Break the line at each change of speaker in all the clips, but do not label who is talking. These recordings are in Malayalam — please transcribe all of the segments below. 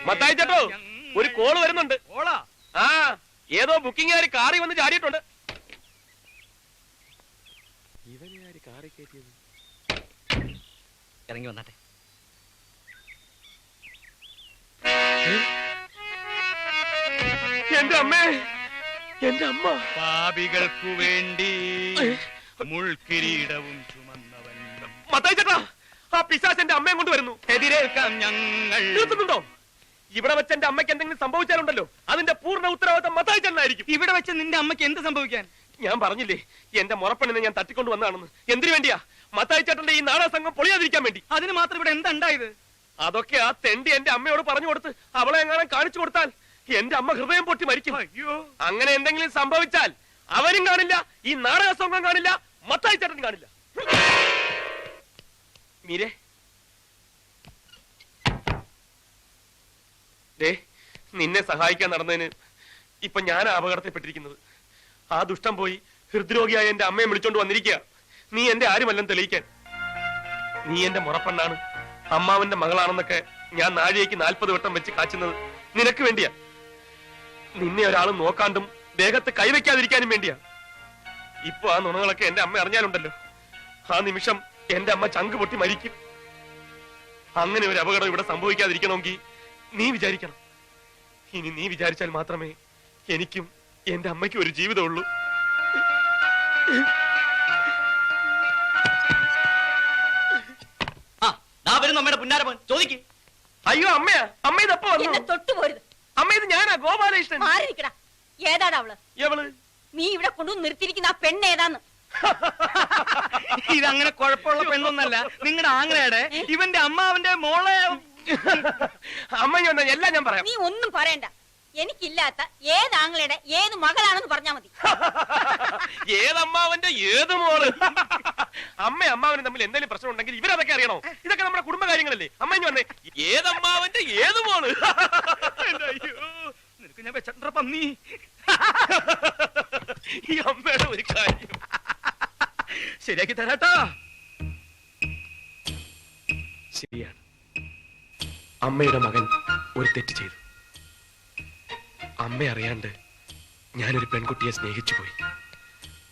മത്തായി ചേട്ടോ, ഒരു കോള് വരുന്നുണ്ട്. ആ, ഏതോ ബുക്കിംഗ് കാരി കാറി വന്ന് ചാടിയിട്ടുണ്ട്. ഇവന് കാറി കയറ്റിയത്
ഇറങ്ങി വന്നാട്ടെ.
എന്റെ അമ്മേ, എന്റെ അമ്മ.
പാപികൾക്കു വേണ്ടി മുൾക്കിരീടവും ചുമന്നവൻ.
മത്തായി ചേട്ടാ, ആ പിശാച് എന്റെ അമ്മയെ കൊണ്ട് വരുന്നു.
എതിരേൽക്കാം ഞങ്ങൾ.
നിർത്തുന്നുണ്ടോ? ഇവിടെ വെച്ച് എന്റെ അമ്മയ്ക്ക് എന്തെങ്കിലും സംഭവിച്ചാലുണ്ടല്ലോ അതിന്റെ പൂർണ്ണ ഉത്തരവാദിത്തം മത്തായി ചേട്ടനായിരിക്കും.
ഇവിടെ വെച്ച് നിന്റെ അമ്മയ്ക്ക് എന്ത് സംഭവിക്കാൻ?
ഞാൻ പറഞ്ഞില്ലേ, എന്റെ മുറപ്പെണ്ണിനെ ഞാൻ തട്ടിക്കൊണ്ട് വന്നതാണെന്ന്. എന്തിനു വേണ്ടിയാ? മത്തായി ചേട്ടന്റെ ഈ നാടക സംഘം പൊളിയാതിരിക്കാൻ വേണ്ടി.
അതിന് മാത്രം ഇവിടെ എന്താണ്ടായത്?
അതൊക്കെ ആ തെണ്ടി എന്റെ അമ്മയോട് പറഞ്ഞു കൊടുത്ത് അവളെ എങ്ങനെ കാണിച്ചു കൊടുത്താൽ എന്റെ അമ്മ ഹൃദയം പൊട്ടി മരിക്കും.
അയ്യോ,
അങ്ങനെ എന്തെങ്കിലും സംഭവിച്ചാൽ അവരും കാണില്ല, ഈ നാടക സംഘം കാണില്ല, മത്തായി ചേട്ടൻ കാണില്ല. മീരെ, നിന്നെ സഹായിക്കാൻ നടന്നതിന് ഇപ്പൊ ഞാൻ അപകടത്തിൽപ്പെട്ടിരിക്കുന്നത്. ആ ദുഷ്ടം പോയി ഹൃദ്രോഗിയായ എന്റെ അമ്മയെ വിളിച്ചോണ്ട് വന്നിരിക്കുക. നീ എന്റെ ആരുമല്ലെന്ന് തെളിയിക്കാൻ. നീ എന്റെ മുറപ്പെണ്ണാണ്, അമ്മാവന്റെ മകളാണെന്നൊക്കെ ഞാൻ നാഴികയ്ക്ക് 40 വട്ടം വെച്ച് കാച്ചുന്നത് നിനക്ക് വേണ്ടിയാ. നിന്നെ ഒരാൾ നോക്കാണ്ടും ദേഹത്ത് കൈവയ്ക്കാതിരിക്കാനും വേണ്ടിയാ. ഇപ്പൊ ആ നുണകളൊക്കെ എന്റെ അമ്മ അറിഞ്ഞാലുണ്ടല്ലോ, ആ നിമിഷം എന്റെ അമ്മ ചങ്ക് പൊട്ടി മരിക്കും. അങ്ങനെ ഒരു അപകടം ഇവിടെ സംഭവിക്കാതിരിക്കണമെങ്കിൽ നീ വിചാരിക്കണം. ഇനി നീ വിചാരിച്ചാൽ മാത്രമേ എനിക്കും എന്റെ അമ്മയ്ക്കും ഒരു ജീവിതമുള്ളൂ.
നമ്മുടെ പുന്നാരമോൻ ചോദിക്കും.
അയ്യോ അമ്മയാ, അമ്മ ഇതപ്പോ
തൊട്ടുപോരുത്.
അമ്മ ഇത് ഞാനാ, ഗോപാലകൃഷ്ണൻ.
മാറിയിരിക്കടാ. ഏതാടാ അവള്?
എവള്?
നീ ഇവിടെ കൊണ്ടുവന്ന് നിർത്തിയിരിക്കുന്ന ആ പെണ്ണ് ഏതാന്ന്?
ഇതങ്ങനെ കുഴപ്പമുള്ള പെണ്ണൊന്നല്ല, നിങ്ങളുടെ ആങ്ങളയുടെ ഇവന്റെ അമ്മാവന്റെ മോളെ.
അമ്മ എല്ലാം ഞാൻ പറയാം.
നീ ഒന്നും പറയണ്ട. എനിക്കില്ലാത്ത ഏത് ആങ്ങളയുടെ ഏത് മകളാണെന്ന് പറഞ്ഞാ മതി.
ഏതമ്മാവന്റെ ഏത് മോള്? അമ്മ അമ്മാവനും തമ്മിൽ എന്തെങ്കിലും പ്രശ്നം ഉണ്ടെങ്കിൽ ഇവരതൊക്കെ അറിയണോ? ഇതൊക്കെ നമ്മുടെ കുടുംബ കാര്യങ്ങളല്ലേ. അമ്മ ഇനി വന്നേ, ഏതമ്മാവന്റെ ഏത് മോള്?
അയ്യോ, നിനക്ക് ഞാൻ വെച്ചിട്ടുണ്ട പന്നി.
ഈ അമ്മയുടെ ഒരു കാര്യം
ശരിയാക്കി തരാട്ടാ.
ശരിയാണ്, അമ്മയുടെ മകൻ ഒരു തെറ്റ് ചെയ്തു. അമ്മ അറിയാണ്ട് ഞാനൊരു പെൺകുട്ടിയെ സ്നേഹിച്ചു പോയി.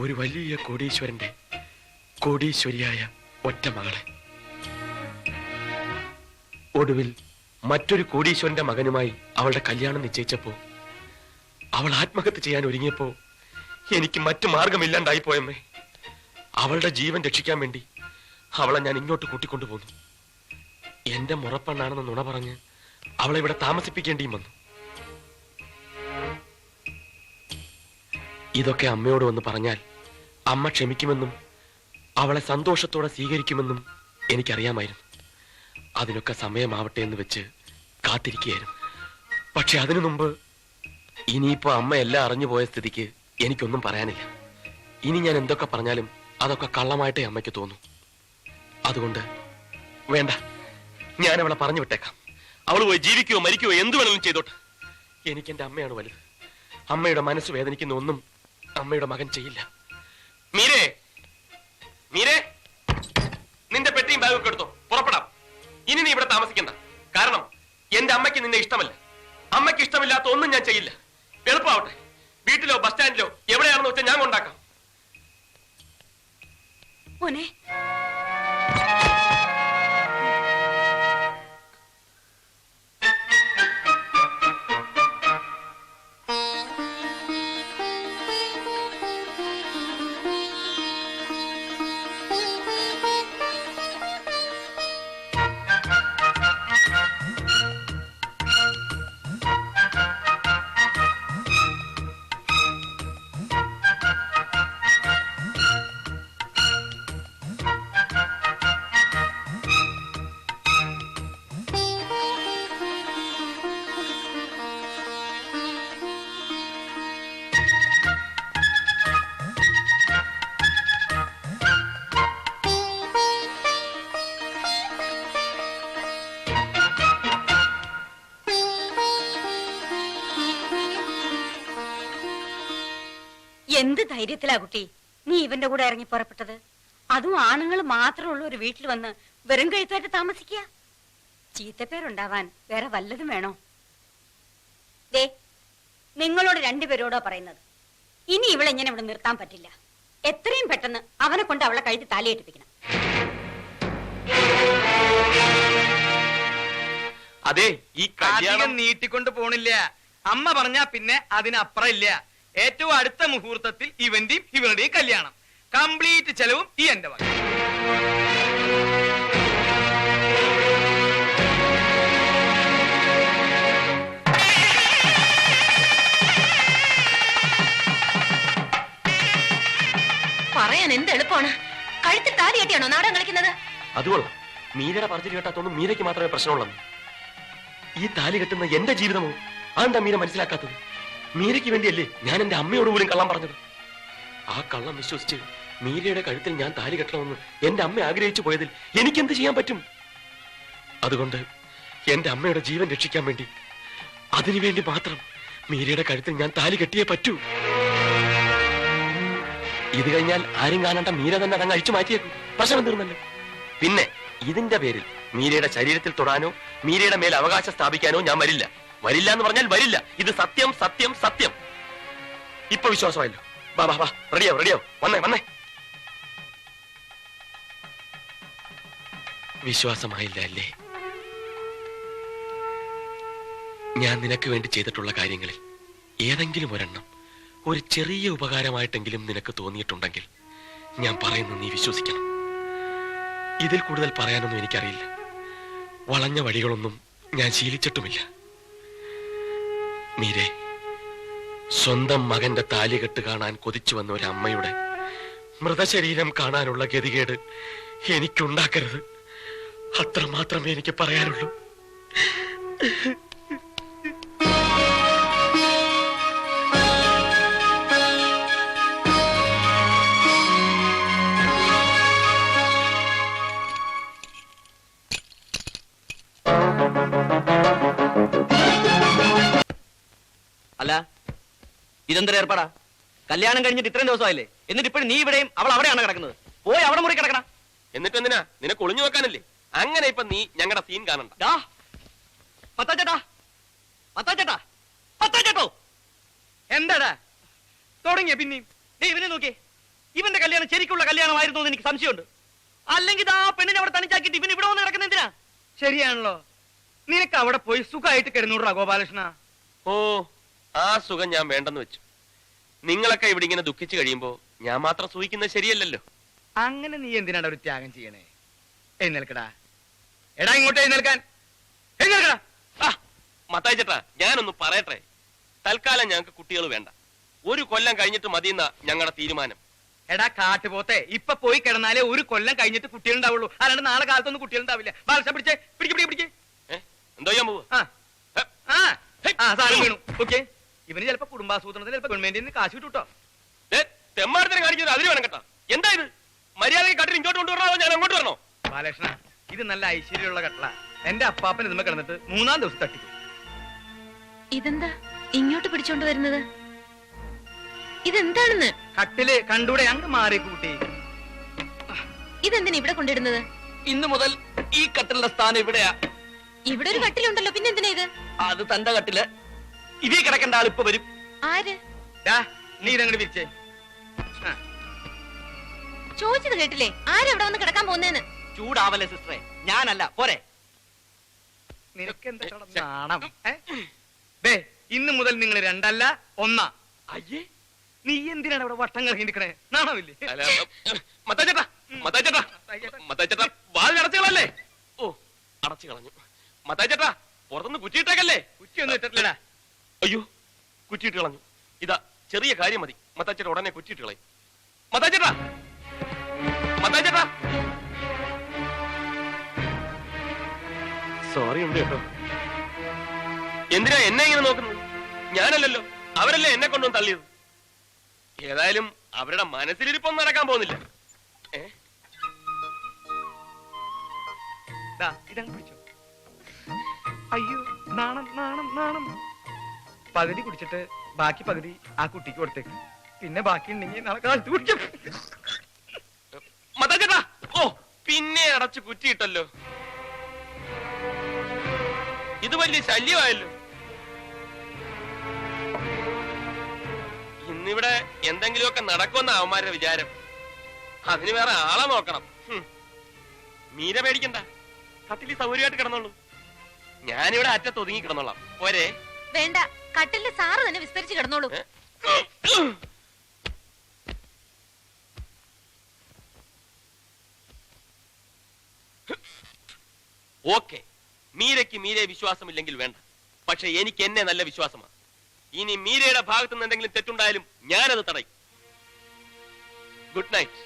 ഒരു വലിയ കോടീശ്വരന്റെ കോടീശ്വരിയായ ഒറ്റ മകളെ. ഒടുവിൽ മറ്റൊരു കോടീശ്വരന്റെ മകനുമായി അവളുടെ കല്യാണം നിശ്ചയിച്ചപ്പോ അവൾ ആത്മഹത്യ ചെയ്യാൻ ഒരുങ്ങിയപ്പോ എനിക്ക് മറ്റു മാർഗമില്ലാണ്ടായി പോയമ്മേ. അവളുടെ ജീവൻ രക്ഷിക്കാൻ വേണ്ടി അവളെ ഞാൻ ഇങ്ങോട്ട് കൂട്ടിക്കൊണ്ടുപോന്നു. എന്റെ മുറപ്പെണ്ണാണെന്ന് നുണ പറഞ്ഞ് അവളെ ഇവിടെ താമസിപ്പിക്കേണ്ടിയും വന്നു. ഇതൊക്കെ അമ്മയോട് വന്ന് പറഞ്ഞാൽ അമ്മ ക്ഷമിക്കുമെന്നും അവളെ സന്തോഷത്തോടെ സ്വീകരിക്കുമെന്നും എനിക്കറിയാമായിരുന്നു. അതിനൊക്കെ സമയമാവട്ടെ എന്ന് വെച്ച് കാത്തിരിക്കുകയായിരുന്നു. പക്ഷെ അതിനു മുമ്പ് ഇനിയിപ്പോ അമ്മ എല്ലാം അറിഞ്ഞു പോയ സ്ഥിതിക്ക് എനിക്കൊന്നും പറയാനില്ല. ഇനി ഞാൻ എന്തൊക്കെ പറഞ്ഞാലും അതൊക്കെ കള്ളമായിട്ടേ അമ്മയ്ക്ക് തോന്നും. അതുകൊണ്ട് വേണ്ട, ഞാൻ അവളെ പറഞ്ഞു വിട്ടേക്കാം. അവൾ പോയി ജീവിക്കുകയോ മരിക്കുകയോ എന്ത് വേണമെങ്കിലും ചെയ്തോട്ടെ. എനിക്ക് എന്റെ അമ്മയാണ് വലുത്. അമ്മയുടെ മനസ്സ് വേദനിക്കുന്ന ഒന്നും അമ്മയുടെ മകൻ ചെയ്യില്ല. മീരേ, മീരേ, നിന്റെ പെട്ടിയും ബാഗൊക്കെ എടുത്തോ, പുറപ്പെടാം. ഇനി നീ ഇവിടെ താമസിക്കണ്ട. കാരണം എന്റെ അമ്മയ്ക്ക് നിന്നെ ഇഷ്ടമല്ല. അമ്മയ്ക്ക് ഇഷ്ടമില്ലാത്ത ഒന്നും ഞാൻ ചെയ്യില്ല. എളുപ്പമാവട്ടെ, വീട്ടിലോ ബസ് സ്റ്റാൻഡിലോ എവിടെയാണെന്ന് വെച്ചാൽ ഞാൻ കൊണ്ടാക്കാം.
മോനെ, എന്ത് ധൈര്യത്തിലാ കുട്ടി നീ ഇവന്റെ കൂടെ ഇറങ്ങി പുറപ്പെട്ടത്? അതും ആണുങ്ങൾ മാത്രമുള്ള ഒരു വീട്ടിൽ വന്ന് വെറും കഴുത്തായിട്ട് താമസിക്കുക. ചീത്തപ്പേരുണ്ടാവാൻ വേറെ വല്ലതും വേണോ? ദേ, നിങ്ങളോട് രണ്ടുപേരോടോ പറയുന്നത്. ഇനി ഇവളെങ്ങനെ ഇവിടെ നിർത്താൻ പറ്റില്ല. എത്രയും പെട്ടെന്ന് അവനെ കൊണ്ട് അവളെ കഴുത്തി താലിയേറ്റിപ്പിക്കണം.
അതെ, ഈ
കല്യാണം നീട്ടിക്കൊണ്ട് പോണില്ല. അമ്മ പറഞ്ഞാ പിന്നെ അതിനപ്പുറം ഇല്ല. ഏറ്റവും അടുത്ത മുഹൂർത്തത്തിൽ ഇവന്റെയും ഇവരുടെയും കല്യാണം. കംപ്ലീറ്റ് ചെലവും ഈ എന്റെ വക.
പറയാൻ എന്ത് എളുപ്പമാണ്. കഴുത്തിൽ താലി കെട്ടിയാണോ നാടകം കളിക്കുന്നത്?
അതുകൊള്ളാം. മീരയുടെ പറച്ചിൽ കേട്ടാത്തൊന്നും മീരയ്ക്ക് മാത്രമേ പ്രശ്നമുള്ളൂ. ഈ താലി കെട്ടുന്ന എന്റെ ജീവിതമോ? അതെന്താ മീര മനസ്സിലാക്കാത്തത്? മീരയ്ക്ക് വേണ്ടിയല്ലേ ഞാൻ എന്റെ അമ്മയോട് പോലും കള്ളം പറഞ്ഞത്. ആ കള്ളം വിശ്വസിച്ച് മീരയുടെ കഴുത്തിൽ ഞാൻ താലി കെട്ടണമെന്ന് എന്റെ അമ്മ ആഗ്രഹിച്ചു പോയതിൽ എനിക്കെന്ത് ചെയ്യാൻ പറ്റും? അതുകൊണ്ട് എന്റെ അമ്മയുടെ ജീവൻ രക്ഷിക്കാൻ വേണ്ടി, അതിനുവേണ്ടി മാത്രം മീരയുടെ കഴുത്തിൽ ഞാൻ താലി കെട്ടിയേ പറ്റൂ. ഇത് കഴിഞ്ഞാൽ ആരും കാണാണ്ട മീര തന്നെ അതങ്ങ് അഴിച്ചു മാറ്റിയേക്കും. പ്രശ്നം തീർന്നല്ലോ. പിന്നെ ഇതിന്റെ പേരിൽ മീരയുടെ ശരീരത്തിൽ തൊടാനോ മീരയുടെ മേൽ അവകാശം സ്ഥാപിക്കാനോ ഞാൻ വരില്ല. വരില്ല എന്ന് പറഞ്ഞാൽ വരില്ല. ഇത് സത്യം, സത്യം, സത്യം. ഇപ്പൊ വിശ്വാസമായല്ലോ. വാ വാ വാ, റെഡിയാവും, റെഡിയാവും. വന്നേ വന്നേ. വിശ്വാസമായില്ല അല്ലേ? ഞാൻ നിനക്ക് വേണ്ടി ചെയ്തിട്ടുള്ള കാര്യങ്ങളിൽ ഏതെങ്കിലും ഒരെണ്ണം ഒരു ചെറിയ ഉപകാരമായിട്ടെങ്കിലും നിനക്ക് തോന്നിയിട്ടുണ്ടെങ്കിൽ ഞാൻ പറയുന്നത് നീ വിശ്വസിക്കണം. ഇതിൽ കൂടുതൽ പറയാനൊന്നും എനിക്കറിയില്ല. വളഞ്ഞ വഴികളൊന്നും ഞാൻ ശീലിച്ചിട്ടുമില്ല. മീരെ, സ്വന്തം മകന്റെ താലികെട്ട് കാണാൻ കൊതിച്ചു വന്ന ഒരു അമ്മയുടെ മൃതശരീരം കാണാനുള്ള ഗതികേട് എനിക്കുണ്ടാക്കരുത്. അത്ര മാത്രമേ എനിക്ക് പറയാനുള്ളൂ.
അല്ല, ഇതെന്തൊരു ഏർപ്പാടാ? കല്യാണം കഴിഞ്ഞിട്ട് ഇത്രയും ദിവസമായില്ലേ, എന്നിട്ട് ഇപ്പോഴും നീ ഇവിടെയും അവൾ അവിടെയാണ് കിടക്കുന്നത്. പോയി അവിടെ മുറി കിടക്കണം.
എന്നിട്ട് എന്തിനാ? നിനക്ക് ഒളിഞ്ഞു നോക്കാനല്ലേ? അങ്ങനെ ഇപ്പൊ നീ ഞങ്ങളുടെ സീൻ കാണണ്ട.
എന്താടാ തുടങ്ങിയ പിന്നെയും?
ഇവനെ നോക്കിയേ, ഇവന്റെ കല്യാണം ശരിക്കുള്ള കല്യാണമായിരുന്നു എന്ന് എനിക്ക് സംശയമുണ്ട്. അല്ലെങ്കിൽ ആ പെണ്ണിനെ അവിടെ തണിച്ചാക്കിട്ട് ഇവൻ ഇവിടെ വന്ന് കിടക്കുന്ന എന്തിനാ?
ശരിയാണല്ലോ. നിനക്ക് അവിടെ പോയി സുഖമായിട്ട് കിടന്നൂടാ ഗോപാലകൃഷ്ണ.
ഓ, ആ സുഖം ഞാൻ വേണ്ടെന്ന് വെച്ചു. നിങ്ങളൊക്കെ ഇവിടെ ഇങ്ങനെ ദുഃഖിച്ചു കഴിയുമ്പോ ഞാൻ മാത്രം സൂഹിക്കുന്നത് ശരിയല്ലല്ലോ.
അങ്ങനെ നീ എന്തിനാണ് ഒരു ത്യാഗം ചെയ്യണേ? എഴുന്നേൽക്കടാ. എടാ ഇങ്ങോട്ട് എഴുന്നേൽക്കാൻ. എഴുന്നേൽക്കടാ.
മത്തായി ചേട്ടാ, ഞാനൊന്ന് പറയട്ടെ. തൽക്കാലം ഞങ്ങൾക്ക് കുട്ടികൾ വേണ്ട. 1 കൊല്ലം കഴിഞ്ഞിട്ട് മതിയെന്ന ഞങ്ങളുടെ തീരുമാനം.
എടാ കാട്ടുപോത്തെ, ഇപ്പൊ പോയി കിടന്നാലേ 1 കൊല്ലം കഴിഞ്ഞിട്ട് കുട്ടികളുണ്ടാവുള്ളൂ. അല്ലാണ്ട് നാളെ കാലത്തൊന്നും കുട്ടികളുണ്ടാവില്ല. ബാലകൃഷ്ണ പിടിച്ചേ, പിടിക്ക്.
എന്തോ ചെയ്യാൻ പോവുക?
സാധനം വീണു. ഓക്കെ, ഇവന് ചിലപ്പോ കുടുംബാസൂത്രണത്തിന് ചിലപ്പോ ഗവൺമെന്റിൽ നിന്ന് കാശ് കിട്ടൂട്ടോ.
തെമ്മാടത്തിന് കാണിക്കുന്നത് അതിന് വേണം കേട്ടാ. എന്താ ഇത്? മര്യാദയ്ക്ക് കട്ടിൽ ഇങ്ങോട്ട് കൊണ്ടുവരണോ ഞാൻ അങ്ങോട്ട് വരണോ?
ബാലകൃഷ്ണ, ഇത് നല്ല ഐശ്വര്യമുള്ള കട്ടള. എന്റെ അപ്പാപ്പൻ ഇതുമ്മ കിടന്നിട്ട് 3-ാം ദിവസം തട്ടിക്കും.
ഇതെന്താ ഇങ്ങോട്ട് പിടിച്ചോണ്ട് വരുന്നത്? ഇതെന്താണെന്ന്?
കട്ടില് കണ്ടൂടെ? അങ്ങ് മാറി കൂട്ടി.
ഇതെന്തിനാ ഇവിടെ കൊണ്ടിടുന്നത്?
ഇന്ന് മുതൽ ഈ കട്ടിലിന്റെ സ്ഥാനം ഇവിടെയാ.
ഇവിടെ ഒരു കട്ടിലുണ്ടല്ലോ, പിന്നെ എന്തിനാ ഇത്?
അത് തന്റെ കട്ടില്. ഇതേ കിടക്കേണ്ട ആൾ ഇപ്പൊ വരും.
ആര്?
നീ ഇതങ്ങോട്ട് വിരിച്ചേ.
ചോദിച്ചത് കേട്ടില്ലേ? ആരെവിടെ വന്ന് കിടക്കാൻ പോകുന്നേന്ന്?
ചൂടാവല്ലേ സിസ്റ്ററെ, ഞാനല്ല. പോരെ.
നിനക്ക് എന്താ നാണം? ദേ, ഇന്ന് മുതൽ നിങ്ങൾ 2 അല്ല 1.
അയ്യേ,
നീ എന്തിനാണ് അവിടെ വട്ടം കറങ്ങി നിൽക്കണേ? നാണമില്ലേ?
മത്തായി ചേട്ടാ, വാതിൽ അടച്ചു കളല്ലേ? ഓ, അടച്ചു കളഞ്ഞു. മത്തായി ചേട്ടാ, പുറത്തുനിന്ന് കുറ്റിയിട്ടേക്കല്ലേ?
കുറ്റിയൊന്നും ഇട്ടിട്ടില്ലടാ.
അയ്യോ, കുറ്റിയിട്ട് കളഞ്ഞു. ഇതാ ചെറിയ കാര്യം മതി. മത്തായി ചേട്ടാ ഉടനെ കുറ്റിയിട്ട് കളയും. മത്തായി ചേട്ടാ, സോറി ഉണ്ട് കേട്ടോ. എന്തിനാ എന്നെ ഇങ്ങനെ നോക്കുന്നത്? ഞാനല്ലല്ലോ, അവരല്ലേ എന്നെ കൊണ്ടുവന്ന് തള്ളിയത്. ഏതായാലും അവരുടെ മനസ്സിലിരിപ്പൊന്നും നടക്കാൻ പോകുന്നില്ല.
ഇതങ്ങ് പിടിച്ചോ. അയ്യോ, നാണം നാണം നാണം. പകുതി കുടിച്ചിട്ട് ബാക്കി പകുതി ആ കുട്ടിക്ക് കൊടുത്തേക്ക്. പിന്നെ ബാക്കി ഉണ്ടെങ്കിൽ നാളെ കാലത്ത് കുടിക്കും.
മത്തായി ചേട്ടാ, ഓ പിന്നെ അടച്ചു കുറ്റിയിട്ടല്ലോ. ഇത് വലിയ ശല്യമായല്ലോ. ഇന്നിവിടെ എന്തെങ്കിലുമൊക്കെ നടക്കുമെന്ന അവന്മാരുടെ വിചാരം. അതിന് വേറെ ആളെ നോക്കണം. മീര പേടിക്കണ്ട, കട്ടിൽ സൗകര്യമായിട്ട് കിടന്നോളൂ. ഞാനിവിടെ അറ്റത്ത് ഒതുങ്ങി കിടന്നോളാം. പോരെ?
വേണ്ട, കട്ടിലിൽ സാറ് തന്നെ വിസ്തരിച്ച് കിടന്നോളൂ.
ഓക്കെ, മീരയ്ക്ക് മീരയെ വിശ്വാസമില്ലെങ്കിൽ വേണ്ട. പക്ഷെ എനിക്ക് എന്നെ നല്ല വിശ്വാസമാണ്. ഇനി മീരയുടെ ഭാഗത്തു നിന്ന് എന്തെങ്കിലും തെറ്റുണ്ടായാലും ഞാനത് തടയും. Good night.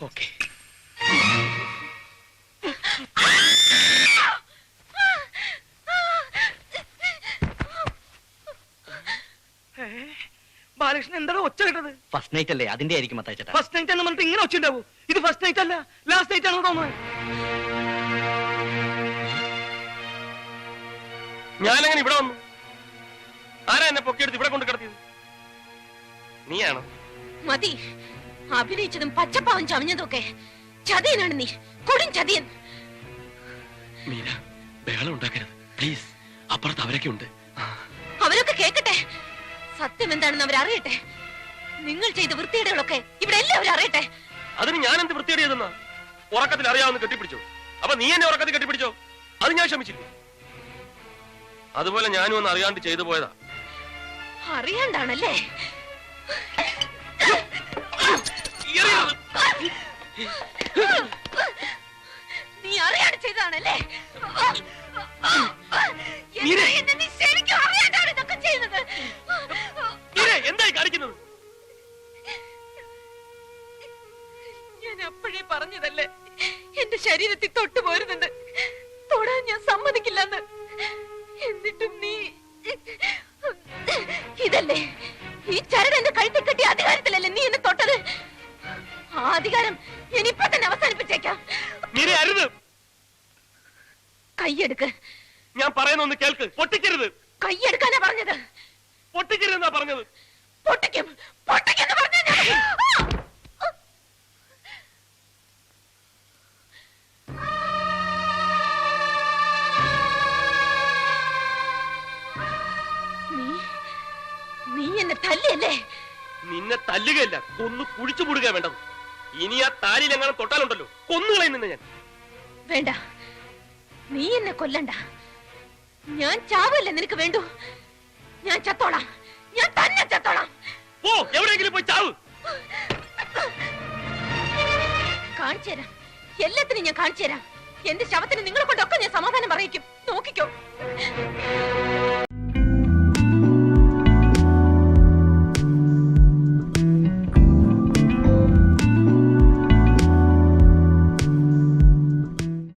ഓക്കെ.
ബാലകൃഷ്ണൻ എന്താണ് ഒച്ച കേട്ടത്?
ഫസ്റ്റ് നൈറ്റ് അല്ലേ, അതിന്റെ ആയിരിക്കും മത്തായിച്ചേട്ടാ.
ഫസ്റ്റ് നൈറ്റ് എന്ന് പറഞ്ഞിട്ട് ഇങ്ങനെ ഒച്ച ഉണ്ടാവൂ? ഇത് ഫസ്റ്റ് നൈറ്റ് അല്ല, ലാസ്റ്റ് നൈറ്റ് ആണെന്ന് തോന്നുന്നത്.
ഞാനങ്ങനെ ഇവിടെ വന്നു? ആരാ എന്നെ പൊക്കിയെടുത്ത് ഇവിടെ കൊണ്ട് കിടത്തിയത്? നീയാണോ?
മതി, അഭിനയിച്ചതും പച്ചപ്പാവം ചമഞ്ഞതൊക്കെ. ചതിയനാണ് നീ, കൊടും ചതിയൻ.
മീര, ബഹളം ഉണ്ടാക്കരുത് പ്ലീസ്. അപ്പുറത്ത് അവരൊക്കെ ഉണ്ട്.
അവരൊക്കെ കേക്കട്ടെ, സത്യം എന്താണെന്ന് അവരറിയട്ടെ. നിങ്ങൾ ചെയ്ത വൃത്തിയുടെകളൊക്കെ ഇവിടെ എല്ലാവരും അറിയട്ടെ.
അതിന് ഞാൻ എന്ത് വൃത്തിയേട് ചെയ്തെന്നാ? ഉറക്കത്തിൽ അറിയാവുന്ന കെട്ടിപ്പിടിച്ചോ? അപ്പൊ നീ എന്നെ ഉറക്കത്തിൽ കെട്ടിപ്പിടിച്ചോ? അത് ഞാൻ ക്ഷമിച്ചില്ല. അതുപോലെ ഞാനും ഒന്ന് അറിയാണ്ട് ചെയ്തു പോയതാ.
അറിയാണ്ടാണല്ലേ? നീ അറിയാണ്ട് ചെയ്തതാണല്ലേ? നീ ശരിക്കും അറിയാണ്ടാണ് ഇതൊക്കെ ചെയ്യുന്നത്.
എന്തായി കാണിക്കുന്നത്?
ഞാൻ അപ്പോഴേ പറഞ്ഞതല്ലേ എന്റെ ശരീരത്തിൽ തൊട്ടു പോരുന്നത്, തൊടാൻ ഞാൻ സമ്മതിക്കില്ലെന്ന്. എന്നിട്ടും നീ ഇതല്ലേ, ഈ ചരട് എന്റെ കഴുത്തിൽ കെട്ടിയ അധികാരത്തിലല്ലേ നീ എന്നെ തൊട്ടത്? ആ അധികാരം ഞാനിപ്പോ തന്നെ അവസാനിപ്പിച്ചേക്കാം. കൈയെടുക്ക്.
ഞാൻ പറയുന്ന ഒന്ന് കേൾക്ക്. പൊട്ടിക്കരുത്.
കൈയെടുക്കാനാ പറഞ്ഞത്.
പൊട്ടിക്കരുതെന്നാ പറഞ്ഞത്.
പൊട്ടിക്കും, പൊട്ടിക്കെന്ന് പറഞ്ഞ നീ എന്നെ തല്ലിയല്ലേ?
നിന്നെ തല്ലുകയല്ല, കൊന്നു കുഴിച്ചു മുടുക വേണ്ടത്. ഇനി ആ താലിയിൽ എങ്ങനെ തൊട്ടാലുണ്ടല്ലോ കൊന്നുകളയും നിന്നെ ഞാൻ.
വേണ്ട, നീ എന്നെ കൊല്ലണ്ട. ഞാൻ ചാവല്ലേ നിനക്ക് വേണ്ടു? ഞാൻ ചത്തോളാം, ഞാൻ തന്നെ ചത്തോളാം.
പോ, എവിടെയെങ്കിലും പോയി ചാവ്.
കാണിച്ചു തരാം, എല്ലാത്തിനും ഞാൻ കാണിച്ചു തരാം. എന്റെ ശവത്തിന് നിങ്ങളെ കൊണ്ടൊക്കെ ഞാൻ സമാധാനം പറയിക്കും. നോക്കിക്കോ.